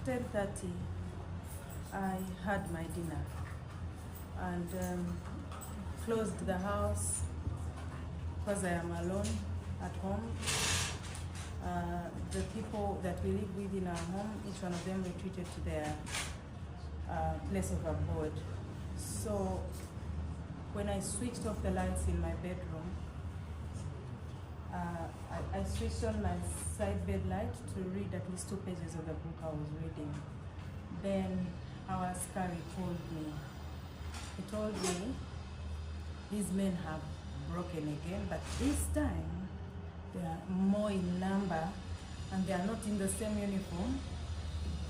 10:30, I had my dinner and closed the house because I am alone at home. The people that we live with in our home, each one of them retreated to their place of abode. So when I switched off the lights in my bedroom, I switched on my side bed light to read at least 2 pages of the book I was reading. Then our askari called me. He told me these men have broken again, but this time they are more in number and they are not in the same uniform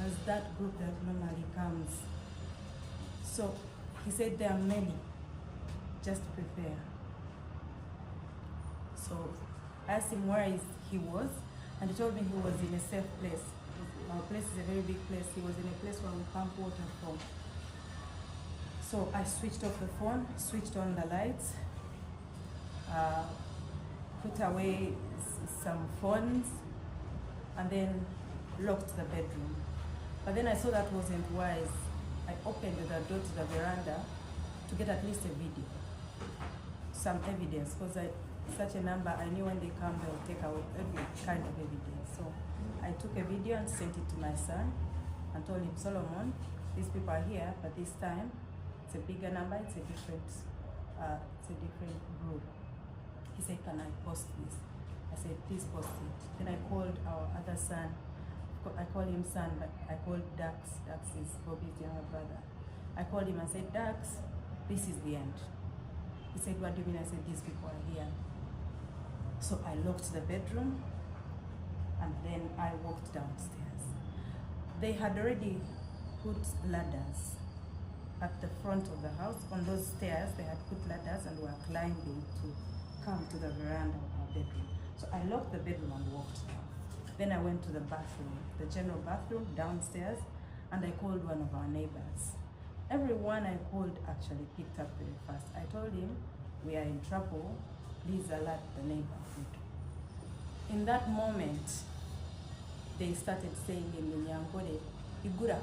as that group that normally comes. So he said there are many, just prepare. So I asked him where he was, and he told me he was in a safe place. Our place is a very big place. He was in a place where we pump water from. So I switched off the phone, switched on the lights, put away some phones, and then locked the bedroom. But then I saw that wasn't wise. I opened the door to the veranda to get at least a video, some evidence, because such a number, I knew when they come, they'll take away every kind of evidence. So I took a video and sent it to my son and told him, Solomon, these people are here, but this time it's a bigger number, it's a different group. He said, can I post this? I said, please post it. Then I called our other son. I call him son, but I called Dax. Dax is Bobi's younger brother. I called him and said, Dax, this is the end. He said, what do you mean? I said, these people are here. So I locked the bedroom and then I walked downstairs. They had already put ladders at the front of the house. On those stairs, they had put ladders and were climbing to come to the veranda of our bedroom. So I locked the bedroom and walked down. Then I went to the bathroom, the general bathroom downstairs, and I called one of our neighbors. Everyone I called actually picked up very fast. I told him, we are in trouble, please alert the neighborhood. In that moment, they started saying in Lunyangore, Igura.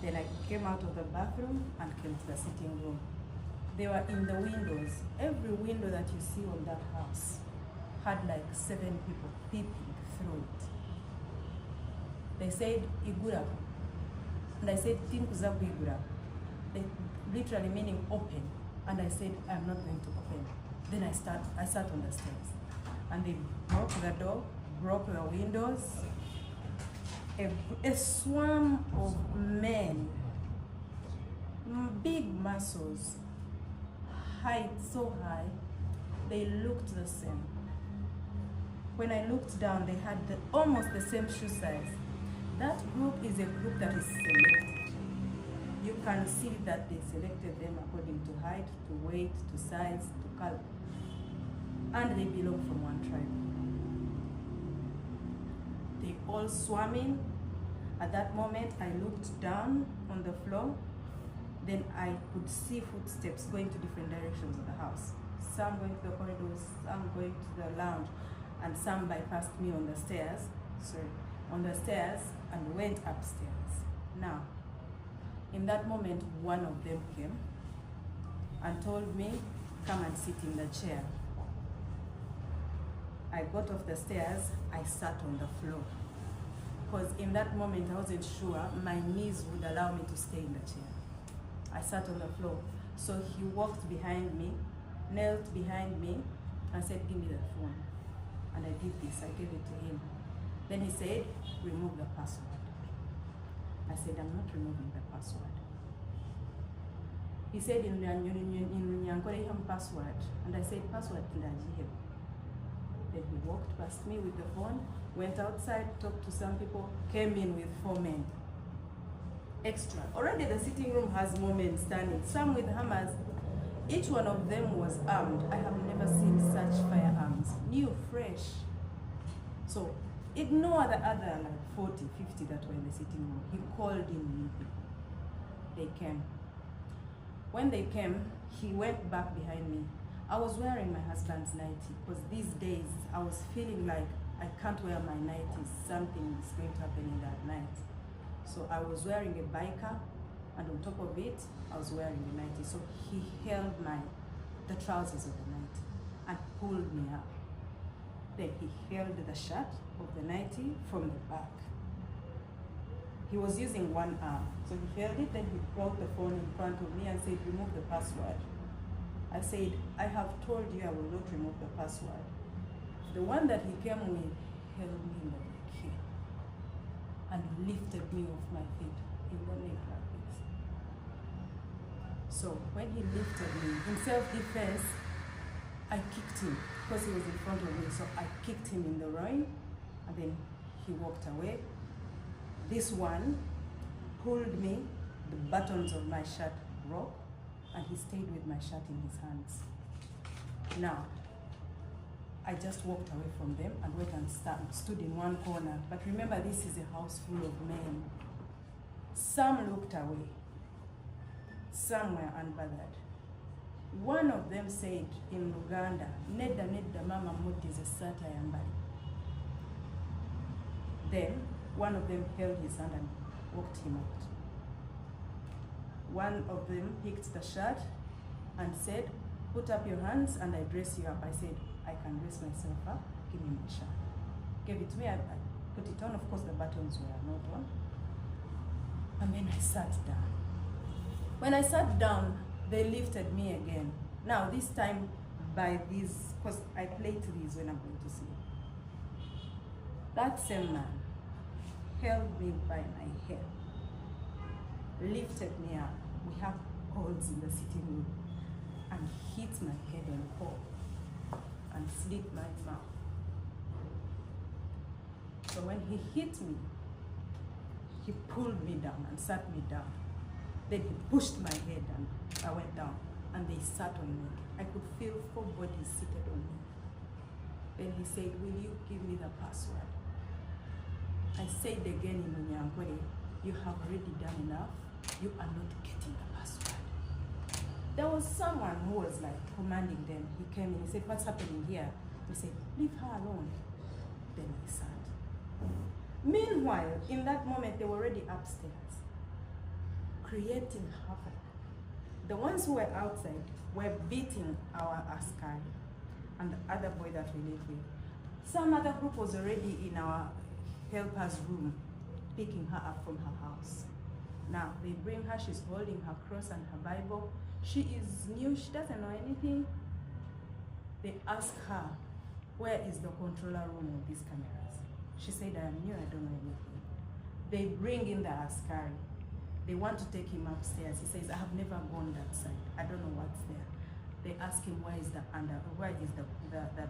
Then I came out of the bathroom and came to the sitting room. They were in the windows. Every window that you see on that house had like 7 people peeping through it. They said, Igura. And I said, Tinkuzabu Igura. They literally meaning open. And I said, I'm not going to open. Then I sat on the stairs. And they broke the door, broke the windows. A swarm of men, big muscles, height so high, they looked the same. When I looked down, they had almost the same shoe size. That group is a group that is selected. You can see that they selected them according to height, to weight, to size, to color. And they belong from one tribe. They all swam in. At that moment, I looked down on the floor. Then I could see footsteps going to different directions of the house. Some going to the corridors, some going to the lounge, and some bypassed me on the stairs, and went upstairs. Now, in that moment, one of them came and told me, come and sit in the chair. I got off the stairs, I sat on the floor. Because in that moment, I wasn't sure my knees would allow me to stay in the chair. I sat on the floor. So he walked behind me, knelt behind me, and said, give me the phone. And I did this, I gave it to him. Then he said, remove the password. I said, I'm not removing the password. He said, in Runyankore, password. And I said, password Kindajihe. Then he walked past me with the phone, went outside, talked to some people, came in with 4 men. Extra. Already the sitting room has more men standing, some with hammers. Each one of them was armed. I have never seen such firearms. New, fresh. So ignore the other like 40, 50 that were in the sitting room. He called in new people. They came. When they came, he went back behind me. I was wearing my husband's nightie because these days I was feeling like I can't wear my nighties. Something is going to happen in that night. So I was wearing a biker, and on top of it, I was wearing a nightie. So he held the trousers of the nightie and pulled me up. Then he held the shirt of the nightie from the back. He was using one arm. So he held it, then he brought the phone in front of me and said, remove the password. I said, I have told you I will not remove the password. The one that he came with held me in the neck here and lifted me off my feet in the neck like this. So when he lifted me, in self-defense, I kicked him because he was in front of me. So I kicked him in the groin, and then he walked away. This one pulled me, the buttons of my shirt broke, and he stayed with my shirt in his hands. Now, I just walked away from them and went and stood in one corner. But remember, this is a house full of men. Some looked away. Some were unbothered. One of them said in Uganda, "Nedda nedda mama muddize essata yambali." Then one of them held his hand and walked him out. One of them picked the shirt and said, "Put up your hands and I dress you up." I said, "I can dress myself up, give me my shirt." Gave it to me, I put it on. Of course, the buttons were not on. And then I sat down. When I sat down, they lifted me again. Now, this time by these, because I play to these when I'm going to sleep. That same man held me by my hair, lifted me up. We have holes in the sitting room, and hit my head on the pole and slit my mouth. So when he hit me, he pulled me down and sat me down. Then he pushed my head and I went down, and they sat on me. I could feel 4 bodies seated on me. Then he said, "Will you give me the password?" I said again in Unyankore, "You have already done enough. You are not getting the password." There was someone who was like commanding them. He came in, he said, "What's happening here?" He said, "Leave her alone." Then I sat. Meanwhile, in that moment, they were already upstairs, creating havoc. The ones who were outside were beating our askari and the other boy that we live with. Some other group was already in our helper's room, picking her up from her house. Now, they bring her, she's holding her cross and her Bible. She is new, she doesn't know anything. They ask her, "Where is the controller room of these cameras?" She said, "I am new, I don't know anything." They bring in the askari. They want to take him upstairs. He says, "I have never gone that side. I don't know what's there." They ask him, where is the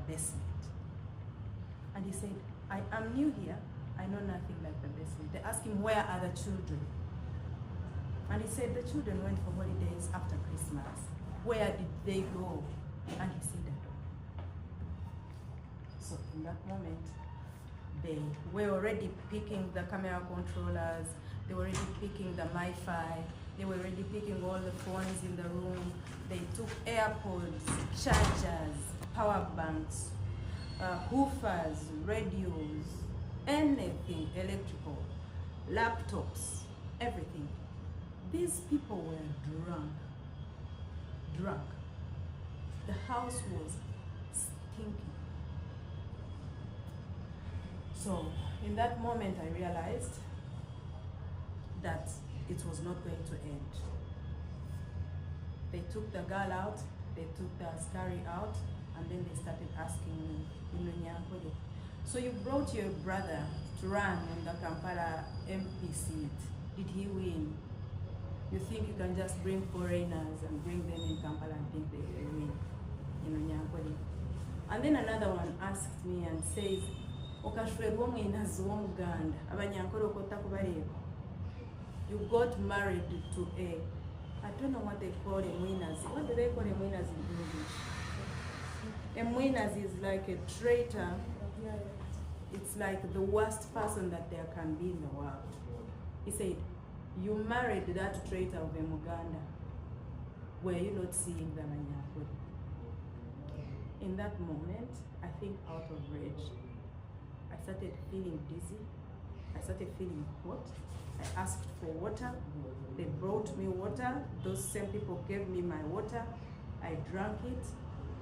basement? And he said, "I am new here. I know nothing like the basement." They ask him, "Where are the children?" And he said, "The children went for holidays after Christmas. Where did they go?" And he said, "I don't know." So in that moment, they were already picking the camera controllers. They were already picking the MiFi. They were already picking all the phones in the room. They took AirPods, chargers, power banks, hoofers, radios, anything electrical, laptops, everything. These people were drunk. The house was stinking. So in that moment, I realized that it was not going to end. They took the girl out, they took the askari out, and then they started asking me, "So you brought your brother to run on the Kampala MP seat. Did he win? You think you can just bring foreigners and bring them in Kampala and think they will win in Unyankole?" And then another one asked me and says, "Okashwego mwinazi w'Omuganda, Abanyankole okota kubaleba. You got married to I don't know what they call a mwinazi. What do they call a mwinazi in English? A mwinazi is like a traitor. It's like the worst person that there can be in the world." He said, "You married that traitor of a Muganda. Were you not seeing the Abanyankole?" In that moment, I think out of rage, I started feeling dizzy. I started feeling hot. I asked for water. They brought me water. Those same people gave me my water. I drank it.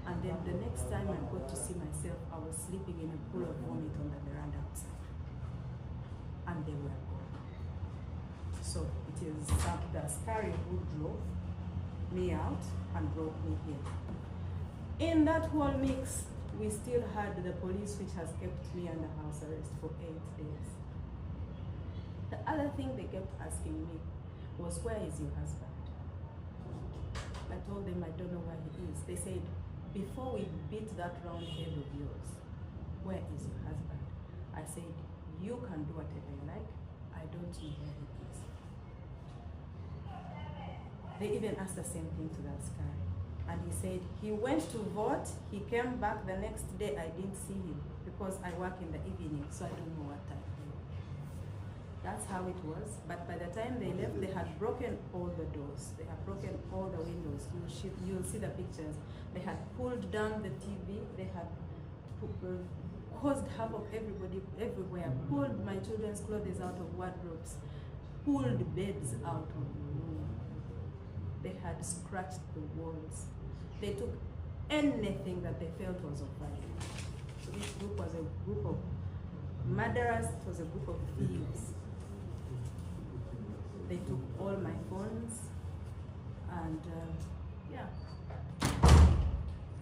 And then the next time I got to see myself, I was sleeping in a pool of vomit on the veranda outside. And they were gone. So it is the Askari who drove me out and brought me here. In that whole mix, we still had the police, which has kept me under house arrest for 8 days. The other thing they kept asking me was, where is your husband? I told them I don't know where he is. They said, before we beat that round head of yours, where is your husband? I said, you can do whatever you like. I don't know where he is. They even asked the same thing to that guy. And he said, he went to vote, he came back the next day, I didn't see him because I work in the evening, so I don't know what time. That's how it was. But by the time they left, they had broken all the doors. They had broken all the windows. You'll see the pictures. They had pulled down the TV. They had caused havoc everybody everywhere. Pulled my children's clothes out of wardrobes. Pulled beds out of the room. They had scratched the walls. They took anything that they felt was of value. So this group was a group of murderers. It was a group of thieves. They took all my phones and yeah.